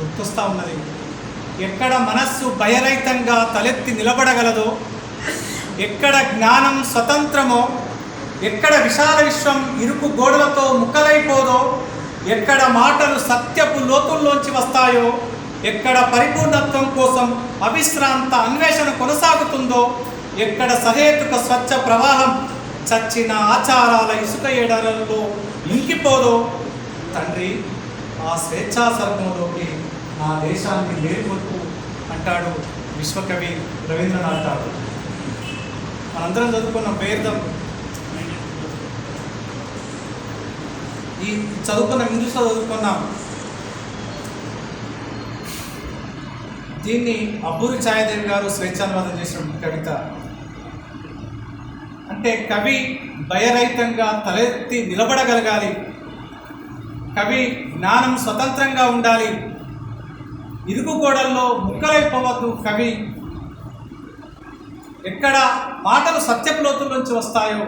గుర్తొస్తూ ఉన్నది. ఎక్కడ మనస్సు భయరహితంగా తలెత్తి నిలబడగలదో, ఎక్కడ జ్ఞానం స్వతంత్రమో, ఎక్కడ విశాల విశ్వం ఇరుకు గోడలతో ముక్కలైపోదో, ఎక్కడ మాటలు సత్యపు లోతుల్లోంచి వస్తాయో, ఎక్కడ పరిపూర్ణత్వం కోసం అవిశ్రాంత అన్వేషణ కొనసాగుతుందో, ఎక్కడ సహేతుక స్వచ్ఛ ప్రవాహం చచ్చిన ఆచారాల ఇసుక ఏడాలలో ఇంకిపోదో, తండ్రి ఆ స్వేచ్ఛా సర్గంలోకి నా దేశాన్ని మేలుకొల్పు అంటాడు విశ్వకవి రవీంద్రనాథ్ ఠాగూర్. మనందరం చదువుకున్న వేదం, ఈ ఇంగ్లీష్లో చదువుకున్నాం. దీన్ని అబ్బూరి ఛాయాదేవి గారు స్వేచ్ఛానువాదం చేసిన కవిత. అంటే కవి భయరహితంగా తలెత్తి నిలబడగలగాలి, కవి జ్ఞానం స్వతంత్రంగా ఉండాలి, ఇరుకు గోడల్లో ముక్కలైపోవద్దు. కవి ఎక్కడ మాటలు సత్యపు లోతుల నుంచి వస్తాయో,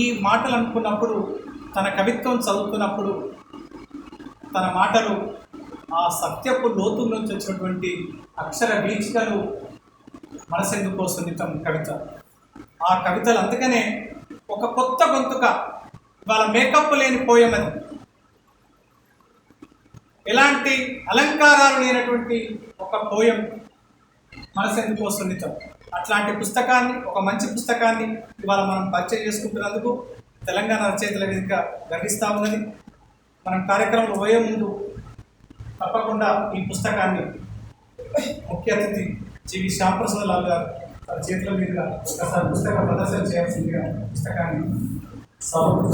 ఈ మాటలు అనుకున్నప్పుడు, తన కవిత్వం చదువుతున్నప్పుడు తన మాటలు ఆ సత్యపు లోతుల నుంచి వచ్చినటువంటి అక్షర వీచికలు మనసెందుకో సున్నితం కవిత. ఆ కవితలు అందుకనే ఒక కొత్త గొంతుక, వాళ్ళ మేకప్ లేని పోయమని, ఎలాంటి అలంకారాలు లేనటువంటి ఒక పోయం మనసెందుకో సున్నితం. అట్లాంటి పుస్తకాన్ని, ఒక మంచి పుస్తకాన్ని ఇవాళ మనం పరిచయం చేసుకుంటున్నందుకు తెలంగాణ రచయితల వేదిక గర్విస్తూ ఉన్నది. మనం కార్యక్రమంలో పోయే ముందు తప్పకుండా ఈ పుస్తకాన్ని ముఖ్య అతిథి జీవి శ్యాంప్రసాద్ లాల్ గారు తన చేతుల మీదుగా ఒకసారి పుస్తక ప్రదర్శన చేయాల్సిందిగా పుస్తకాన్ని సభకు